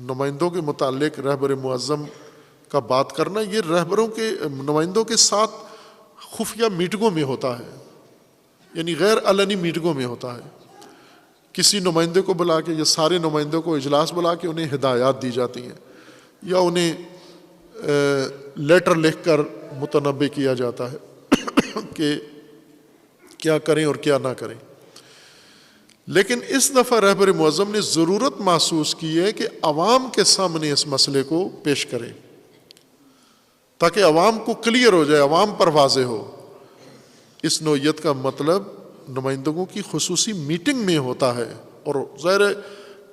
نمائندوں کے متعلق رہبر معظم کا بات کرنا یہ رہبروں کے نمائندوں کے ساتھ خفیہ میٹنگوں میں ہوتا ہے، یعنی غیر علنی میٹنگوں میں ہوتا ہے. کسی نمائندے کو بلا کے یا سارے نمائندوں کو اجلاس بلا کے انہیں ہدایات دی جاتی ہیں یا انہیں لیٹر لکھ کر متنبع کیا جاتا ہے کہ کیا کریں اور کیا نہ کریں. لیکن اس دفعہ رہبر معظم نے ضرورت محسوس کی ہے کہ عوام کے سامنے اس مسئلے کو پیش کریں تاکہ عوام کو کلیئر ہو جائے، عوام پر واضح ہو. اس نوعیت کا مطلب نمائندگوں کی خصوصی میٹنگ میں ہوتا ہے، اور ظاہر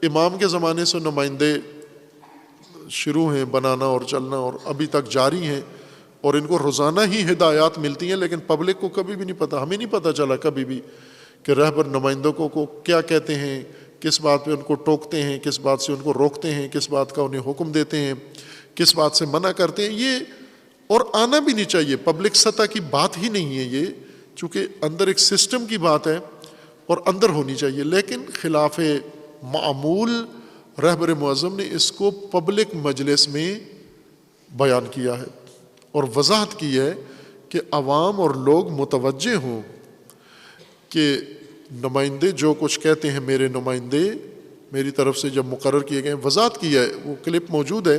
امام کے زمانے سے نمائندے شروع ہیں بنانا اور چلنا اور ابھی تک جاری ہیں، اور ان کو روزانہ ہی ہدایات ملتی ہیں، لیکن پبلک کو کبھی بھی نہیں پتہ، ہمیں نہیں پتہ چلا کبھی بھی کہ رہبر نمائندوں کو کیا کہتے ہیں، کس بات پہ ان کو ٹوکتے ہیں، کس بات سے ان کو روکتے ہیں، کس بات کا انہیں حکم دیتے ہیں، کس بات سے منع کرتے ہیں. یہ اور آنا بھی نہیں چاہیے، پبلک سطح کی بات ہی نہیں ہے یہ، چونکہ اندر ایک سسٹم کی بات ہے اور اندر ہونی چاہیے. لیکن خلاف معمول رہبر معظم نے اس کو پبلک مجلس میں بیان کیا ہے اور وضاحت کی ہے کہ عوام اور لوگ متوجہ ہوں کہ نمائندے جو کچھ کہتے ہیں، میرے نمائندے میری طرف سے جب مقرر کیے گئے. وضاحت کی ہے، وہ کلپ موجود ہے،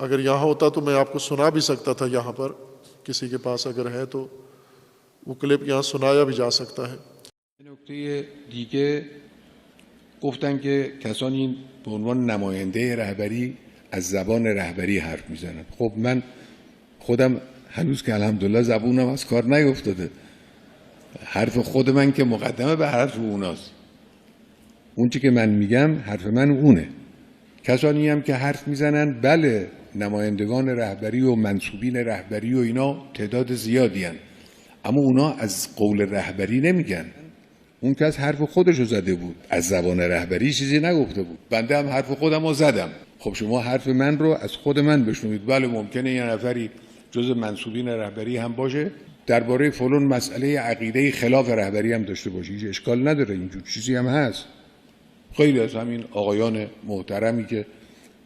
اگر یہاں ہوتا تو میں آپ کو سنا بھی سکتا تھا، یہاں پر کسی کے پاس اگر ہے تو وہ کلپ یہاں سنایا بھی جا سکتا ہے. نکته دیگه گفتن که کسانی به عنوان نماینده رهبری از زبان رهبری حرف میزنن. خب من خودم هنوز که الحمدلله زبونم از کار نیفتاده، حرف خود من که مقدمه به حرف اوناست، اون چی که من میگم حرف من اونه. کسانی هم که حرف میزنن بله نمایندگان رهبری و منصوبین رهبری و اینا تعداد زیادی هن، اما اونا از قول رهبری نمیگن، اون کس حرف خودشو زده بود، از زبان رهبری چیزی نگفته بود. بنده هم حرف خودم رو زدم. خب شما حرف من رو از خود من بشنوید. بله ممکنه یه نفری جز منصوبین رهبری هم باشه درباره فلان مسئله عقیده خلاف رهبری هم داشته باشه، هیچ اشکال نداره، اینجور چیزی هم هست. خیلی از همین آقایان محترمی که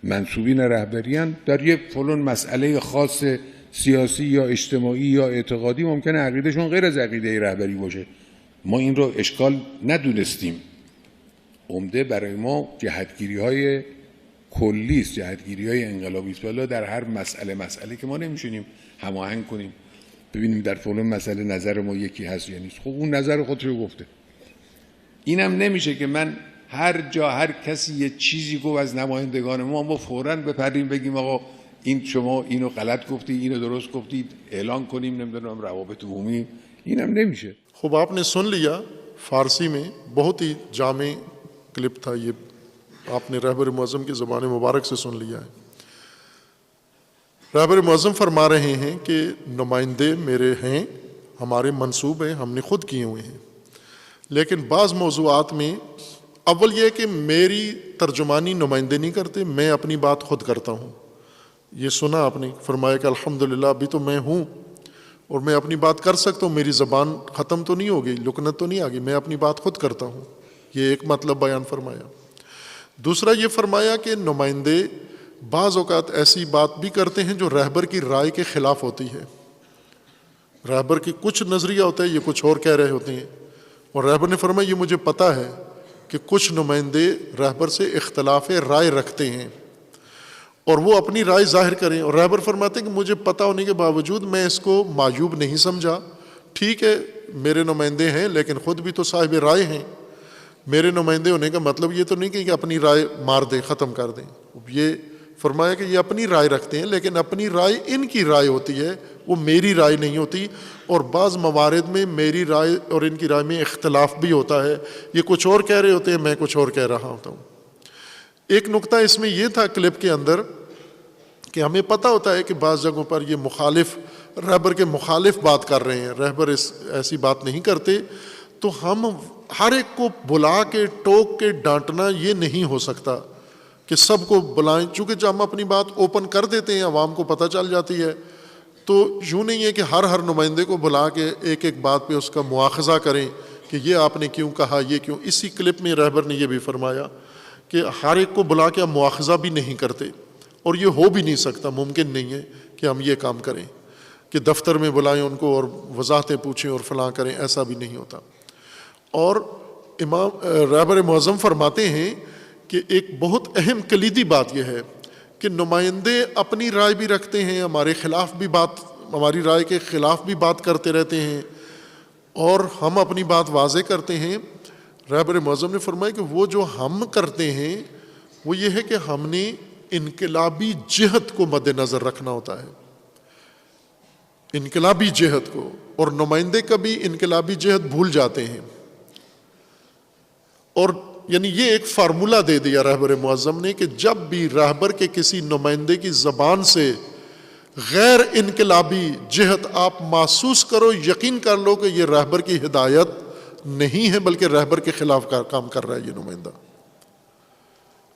منصوبین رهبری هم در یه فلان مسئله خاص سیاسی یا اجتماعی یا اعتقادی ممکنه عقیدهشون غیر از عقیده رهبری باشه، ما این رو اشکال ندونستیم. عمده برای ما جهتگیری های کلی است، جهتگیری های انقلابی است، ولی در هر مسئله که ما نمیشونیم هماهنگ کنیم ببینیم در فلان مسئله نظر ما یکی هست یا نیست. خب اون نظر خودشو گفته. اینم نمیشه که من هر جا هر کسی یه چیزی گفت از نمایندگان ما فوراً بپریم بگیم آقا این شما اینو غلط گفتی، اینو درست گفتید، اعلان کنیم نمیدونم روابط عمومی. اینم نمیشه. خوب آپ نے سن لیا فارسی میں، بہت ہی جامع کلپ تھا یہ، آپ نے رہبر معظم کی زبان مبارک سے سن لیا ہے. رہبر معظم فرما رہے ہیں کہ نمائندے میرے ہیں، ہمارے منصوب ہیں، ہم نے خود کیے ہوئے ہیں، لیکن بعض موضوعات میں اول یہ کہ میری ترجمانی نمائندے نہیں کرتے، میں اپنی بات خود کرتا ہوں. یہ سنا آپ نے، فرمایا کہ الحمدللہ ابھی تو میں ہوں اور میں اپنی بات کر سکتا ہوں، میری زبان ختم تو نہیں ہو گئی، لکنت تو نہیں آ گئی، میں اپنی بات خود کرتا ہوں. یہ ایک مطلب بیان فرمایا. دوسرا یہ فرمایا کہ نمائندے بعض اوقات ایسی بات بھی کرتے ہیں جو رہبر کی رائے کے خلاف ہوتی ہے. رہبر کی کچھ نظریہ ہوتا ہے، یہ کچھ اور کہہ رہے ہوتے ہیں، اور رہبر نے فرمایا یہ مجھے پتہ ہے کہ کچھ نمائندے رہبر سے اختلاف رائے رکھتے ہیں اور وہ اپنی رائے ظاہر کریں، اور رہبر فرماتے ہیں کہ مجھے پتہ ہونے کے باوجود میں اس کو معیوب نہیں سمجھا. ٹھیک ہے میرے نمائندے ہیں لیکن خود بھی تو صاحب رائے ہیں. میرے نمائندے ہونے کا مطلب یہ تو نہیں کہ اپنی رائے مار دیں، ختم کر دیں. یہ فرمایا کہ یہ اپنی رائے رکھتے ہیں لیکن اپنی رائے ان کی رائے ہوتی ہے، وہ میری رائے نہیں ہوتی، اور بعض موارد میں میری رائے اور ان کی رائے میں اختلاف بھی ہوتا ہے. یہ کچھ اور کہہ رہے ہوتے ہیں، میں کچھ اور کہہ رہا ہوتا ہوں. ایک نقطہ اس میں یہ تھا کلپ کے اندر کہ ہمیں پتہ ہوتا ہے کہ بعض جگہوں پر یہ مخالف رہبر کے مخالف بات کر رہے ہیں، رہبر ایسی بات نہیں کرتے، تو ہم ہر ایک کو بلا کے ٹوک کے ڈانٹنا یہ نہیں ہو سکتا کہ سب کو بلائیں، چونکہ جب ہم اپنی بات اوپن کر دیتے ہیں عوام کو پتہ چل جاتی ہے، تو یوں نہیں ہے کہ ہر نمائندے کو بلا کے ایک ایک بات پہ اس کا مواخذہ کریں کہ یہ آپ نے کیوں کہا، یہ کیوں. اسی کلپ میں رہبر نے یہ بھی فرمایا کہ ہر ایک کو بلا کے ہم مواخذہ بھی نہیں کرتے، اور یہ ہو بھی نہیں سکتا، ممکن نہیں ہے کہ ہم یہ کام کریں کہ دفتر میں بلائیں ان کو اور وضاحتیں پوچھیں اور فلاں کریں، ایسا بھی نہیں ہوتا۔ اور امام رہبر معظم فرماتے ہیں کہ ایک بہت اہم کلیدی بات یہ ہے کہ نمائندے اپنی رائے بھی رکھتے ہیں، ہماری رائے کے خلاف بھی بات کرتے رہتے ہیں، اور ہم اپنی بات واضح کرتے ہیں۔ رہبر معظم نے فرمایا کہ وہ جو ہم کرتے ہیں وہ یہ ہے کہ ہم نے انقلابی جہت کو مد نظر رکھنا ہوتا ہے، انقلابی جہت کو، اور نمائندے کبھی انقلابی جہت بھول جاتے ہیں۔ اور یعنی یہ ایک فارمولہ دے دیا رہبر معظم نے کہ جب بھی رہبر کے کسی نمائندے کی زبان سے غیر انقلابی جہت آپ محسوس کرو، یقین کر لو کہ یہ رہبر کی ہدایت نہیں ہے بلکہ رہبر کے خلاف کام کر رہا ہے یہ نمائندہ۔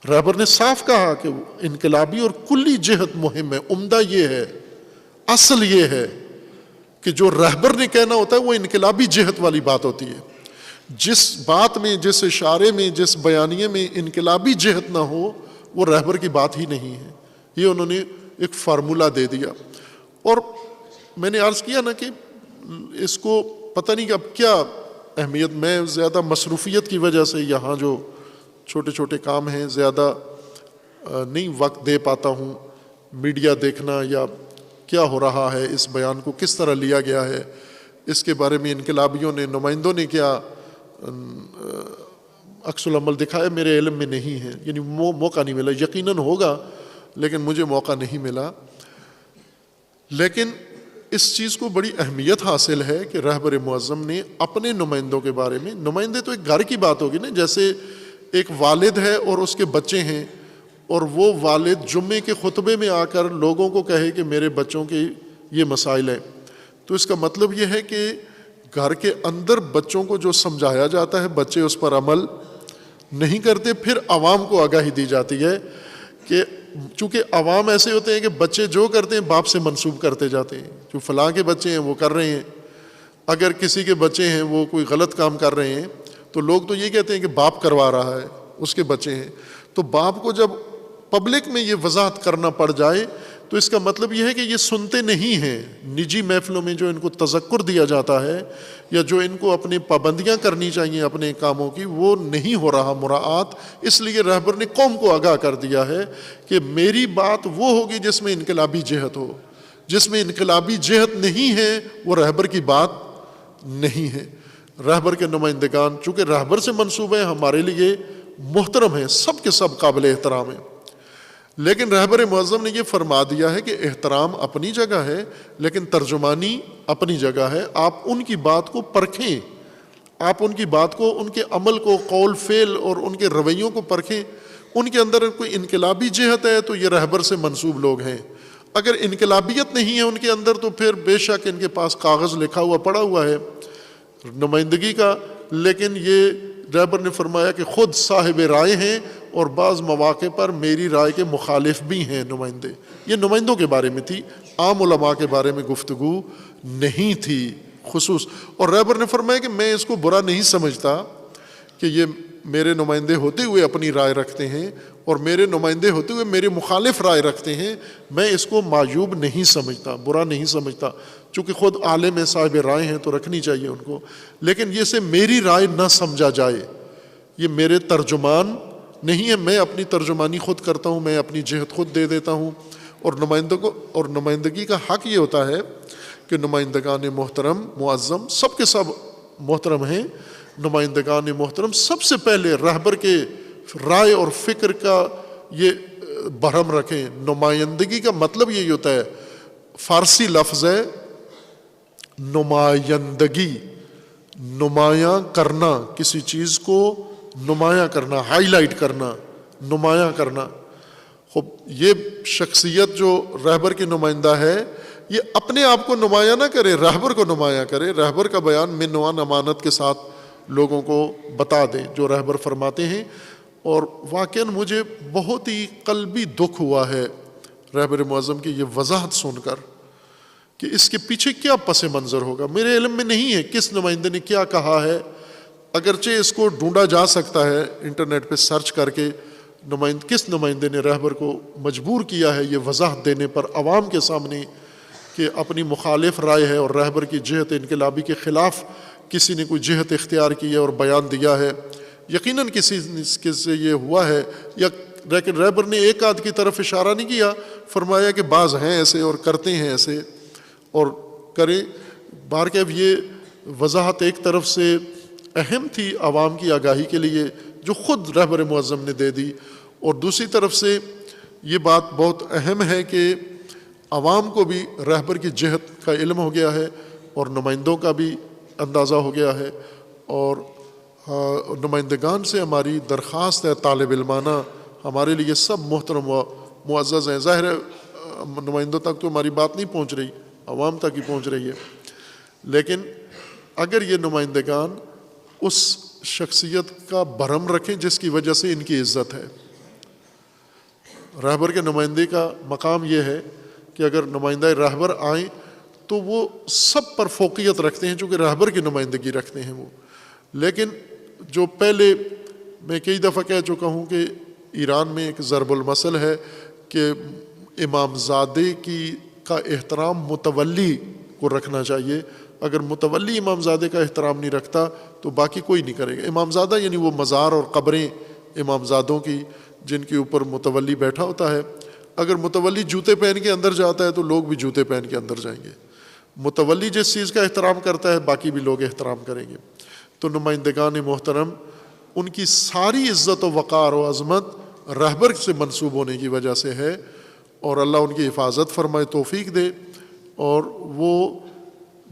رہبر نے صاف کہا کہ انقلابی اور کلی جہت مہم ہے، عمدہ یہ ہے، اصل یہ ہے کہ جو رہبر نے کہنا ہوتا ہے وہ انقلابی جہت والی بات ہوتی ہے۔ جس بات میں، جس اشارے میں، جس بیانیے میں انقلابی جہت نہ ہو وہ رہبر کی بات ہی نہیں ہے۔ یہ انہوں نے ایک فارمولہ دے دیا۔ اور میں نے عرض کیا نا کہ اس کو پتہ نہیں کہ اب کیا اہمیت، میں زیادہ مصروفیت کی وجہ سے یہاں جو چھوٹے چھوٹے کام ہیں زیادہ نہیں وقت دے پاتا ہوں، میڈیا دیکھنا یا کیا ہو رہا ہے، اس بیان کو کس طرح لیا گیا ہے، اس کے بارے میں انقلابیوں نے، نمائندوں نے کیا عکس العمل دکھایا، میرے علم میں نہیں ہے، یعنی موقع نہیں ملا، یقیناً ہوگا لیکن مجھے موقع نہیں ملا۔ لیکن اس چیز کو بڑی اہمیت حاصل ہے کہ رہبر معظم نے اپنے نمائندوں کے بارے میں، نمائندے تو ایک گھر کی بات ہوگی نا، جیسے ایک والد ہے اور اس کے بچے ہیں، اور وہ والد جمعے کے خطبے میں آ کر لوگوں کو کہے کہ میرے بچوں کے یہ مسائل ہیں، تو اس کا مطلب یہ ہے کہ گھر کے اندر بچوں کو جو سمجھایا جاتا ہے بچے اس پر عمل نہیں کرتے، پھر عوام کو آگاہی دی جاتی ہے کہ چونکہ عوام ایسے ہوتے ہیں کہ بچے جو کرتے ہیں باپ سے منسوب کرتے جاتے ہیں، جو فلاں کے بچے ہیں وہ کر رہے ہیں، اگر کسی کے بچے ہیں وہ کوئی غلط کام کر رہے ہیں تو لوگ تو یہ کہتے ہیں کہ باپ کروا رہا ہے، اس کے بچے ہیں۔ تو باپ کو جب پبلک میں یہ وضاحت کرنا پڑ جائے تو اس کا مطلب یہ ہے کہ یہ سنتے نہیں ہیں، نجی محفلوں میں جو ان کو تذکر دیا جاتا ہے یا جو ان کو اپنی پابندیاں کرنی چاہیے اپنے کاموں کی، وہ نہیں ہو رہا مراعات۔ اس لیے رہبر نے قوم کو آگاہ کر دیا ہے کہ میری بات وہ ہوگی جس میں انقلابی جہت ہو، جس میں انقلابی جہت نہیں ہے وہ رہبر کی بات نہیں ہے۔ رہبر کے نمائندگان چونکہ رہبر سے منسوب ہیں، ہمارے لیے محترم ہیں، سب کے سب قابل احترام ہیں، لیکن رہبر معظم نے یہ فرما دیا ہے کہ احترام اپنی جگہ ہے لیکن ترجمانی اپنی جگہ ہے۔ آپ ان کی بات کو پرکھیں، آپ ان کی بات کو، ان کے عمل کو، قول فعل اور ان کے رویوں کو پرکھیں۔ ان کے اندر کوئی انقلابی جہت ہے تو یہ رہبر سے منسوب لوگ ہیں، اگر انقلابیت نہیں ہے ان کے اندر تو پھر بے شک ان کے پاس کاغذ لکھا ہوا پڑا ہوا ہے نمائندگی کا، لیکن یہ رہبر نے فرمایا کہ خود صاحب رائے ہیں اور بعض مواقع پر میری رائے کے مخالف بھی ہیں نمائندے۔ یہ نمائندوں کے بارے میں تھی، عام علماء کے بارے میں گفتگو نہیں تھی خصوص۔ اور رہبر نے فرمایا کہ میں اس کو برا نہیں سمجھتا کہ یہ میرے نمائندے ہوتے ہوئے اپنی رائے رکھتے ہیں اور میرے نمائندے ہوتے ہوئے میرے مخالف رائے رکھتے ہیں، میں اس کو معیوب نہیں سمجھتا، برا نہیں سمجھتا، چونکہ خود عالم ہیں، صاحب رائے ہیں تو رکھنی چاہیے ان کو، لیکن یہ سے میری رائے نہ سمجھا جائے، یہ میرے ترجمان نہیں ہے، میں اپنی ترجمانی خود کرتا ہوں، میں اپنی جہت خود دے دیتا ہوں۔ اور نمائندگی کا حق یہ ہوتا ہے کہ نمائندگان محترم معظم سب کے سب محترم ہیں، نمائندگان محترم سب سے پہلے رہبر کے رائے اور فکر کا یہ برہم رکھیں۔ نمائندگی کا مطلب یہی ہوتا ہے، فارسی لفظ ہے نمائندگی، نمایاں کرنا، کسی چیز کو نمایاں کرنا، ہائی لائٹ کرنا، نمایاں کرنا۔ خب یہ شخصیت جو رہبر کی نمائندہ ہے یہ اپنے آپ کو نمایاں نہ کرے، رہبر کو نمایاں کرے، رہبر کا بیان منوان امانت کے ساتھ لوگوں کو بتا دیں جو رہبر فرماتے ہیں۔ اور واقعاً مجھے بہت ہی قلبی دکھ ہوا ہے رہبر معظم کی یہ وضاحت سن کر کہ اس کے پیچھے کیا پس منظر ہوگا، میرے علم میں نہیں ہے کس نمائندے نے کیا کہا ہے، اگرچہ اس کو ڈھونڈا جا سکتا ہے انٹرنیٹ پہ سرچ کر کے، کس نمائندے نے رہبر کو مجبور کیا ہے یہ وضاحت دینے پر عوام کے سامنے کہ اپنی مخالف رائے ہے اور رہبر کی جہت انقلابی کے خلاف کسی نے کوئی جہت اختیار کی ہے اور بیان دیا ہے؟ یقیناً کسی سے یہ ہوا ہے، لیکن رہبر نے ایک آدھ کی طرف اشارہ نہیں کیا، فرمایا کہ بعض ہیں ایسے اور کرتے ہیں ایسے اور کریں۔ بہرکیف یہ وضاحت ایک طرف سے اہم تھی عوام کی آگاہی کے لیے جو خود رہبر معظم نے دے دی، اور دوسری طرف سے یہ بات بہت اہم ہے کہ عوام کو بھی رہبر کی جہت کا علم ہو گیا ہے اور نمائندوں کا بھی اندازہ ہو گیا ہے، اور نمائندگان سے ہماری درخواست ہے طالب علمانہ، ہمارے لیے سب محترم و معزز ہیں۔ ظاہر ہے نمائندوں تک تو ہماری بات نہیں پہنچ رہی، عوام تک ہی پہنچ رہی ہے، لیکن اگر یہ نمائندگان اس شخصیت کا بھرم رکھیں جس کی وجہ سے ان کی عزت ہے۔ رہبر کے نمائندے کا مقام یہ ہے کہ اگر نمائندہ رہبر آئیں تو وہ سب پر فوقیت رکھتے ہیں چونکہ رہبر کی نمائندگی رکھتے ہیں وہ، لیکن جو پہلے میں کئی دفعہ کہہ چکا ہوں کہ ایران میں ایک ضرب المثل ہے کہ امام زادے کا احترام متولی کو رکھنا چاہیے، اگر متولی امام زادے کا احترام نہیں رکھتا تو باقی کوئی نہیں کرے گا۔ امام زادہ یعنی وہ مزار اور قبریں امام زادوں کی جن کے اوپر متولی بیٹھا ہوتا ہے، اگر متولی جوتے پہن کے اندر جاتا ہے تو لوگ بھی جوتے پہن کے اندر جائیں گے۔ متولی جس چیز کا احترام کرتا ہے باقی بھی لوگ احترام کریں گے۔ تو نمائندگان محترم ان کی ساری عزت و وقار و عظمت رہبر سے منسوب ہونے کی وجہ سے ہے، اور اللہ ان کی حفاظت فرمائے، توفیق دے، اور وہ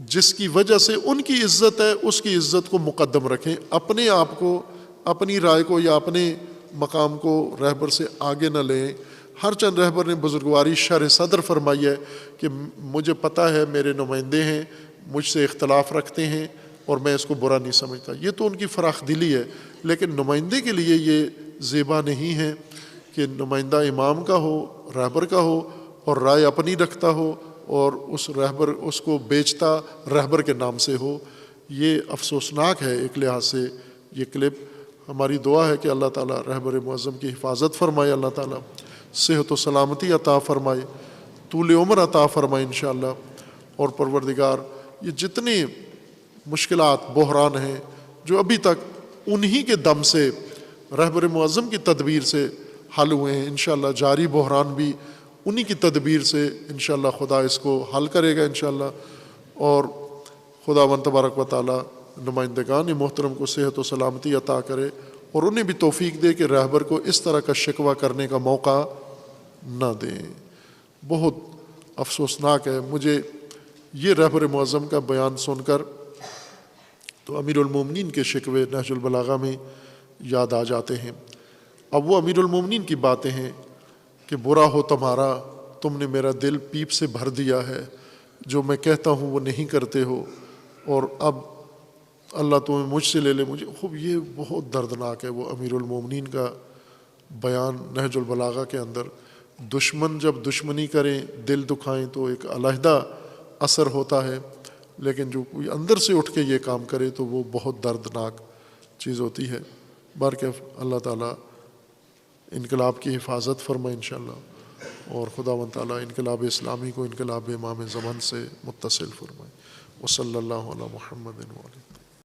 جس کی وجہ سے ان کی عزت ہے اس کی عزت کو مقدم رکھیں، اپنے آپ کو، اپنی رائے کو یا اپنے مقام کو رہبر سے آگے نہ لیں۔ ہر چند رہبر نے بزرگواری شرح صدر فرمائی ہے کہ مجھے پتہ ہے میرے نمائندے ہیں، مجھ سے اختلاف رکھتے ہیں اور میں اس کو برا نہیں سمجھتا، یہ تو ان کی فراخ دلی ہے، لیکن نمائندے کے لیے یہ زیبا نہیں ہے کہ نمائندہ امام کا ہو، رہبر کا ہو اور رائے اپنی رکھتا ہو اور اس رہبر اس کو بیچتا رہبر کے نام سے ہو۔ یہ افسوسناک ہے ایک لحاظ سے یہ کلپ۔ ہماری دعا ہے کہ اللہ تعالیٰ رہبر معظم کی حفاظت فرمائے، اللہ تعالیٰ صحت و سلامتی عطا فرمائے، طول عمر عطا فرمائے انشاءاللہ، اور پروردگار یہ جتنے مشکلات بحران ہیں جو ابھی تک انہی کے دم سے رہبر معظم کی تدبیر سے حل ہوئے ہیں، انشاءاللہ جاری بحران بھی انہی کی تدبیر سے انشاءاللہ خدا اس کو حل کرے گا انشاءاللہ، اور خداوند تبارک و تعالیٰ نمائندگان محترم کو صحت و سلامتی عطا کرے اور انہیں بھی توفیق دے کہ رہبر کو اس طرح کا شکوہ کرنے کا موقع نہ دیں۔ بہت افسوسناک ہے مجھے یہ رہبر معظم کا بیان سن کر تو امیر المومنین کے شکوے نہج البلاغہ میں یاد آ جاتے ہیں۔ اب وہ امیر المومنین کی باتیں ہیں کہ برا ہو تمہارا، تم نے میرا دل پیپ سے بھر دیا ہے، جو میں کہتا ہوں وہ نہیں کرتے ہو، اور اب اللہ تمہیں مجھ سے لے لے مجھے۔ خوب یہ بہت دردناک ہے وہ امیر المومنین کا بیان نہج البلاغہ کے اندر۔ دشمن جب دشمنی کریں، دل دکھائیں تو ایک علیحدہ اثر ہوتا ہے، لیکن جو کوئی اندر سے اٹھ کے یہ کام کرے تو وہ بہت دردناک چیز ہوتی ہے۔ بہرکیف اللہ تعالیٰ انقلاب کی حفاظت فرمائے انشاءاللہ، اور خداوند تعالیٰ انقلاب اسلامی کو انقلاب امام زمان سے متصل فرمائے۔ وصلی اللہ علی محمد وعلیہ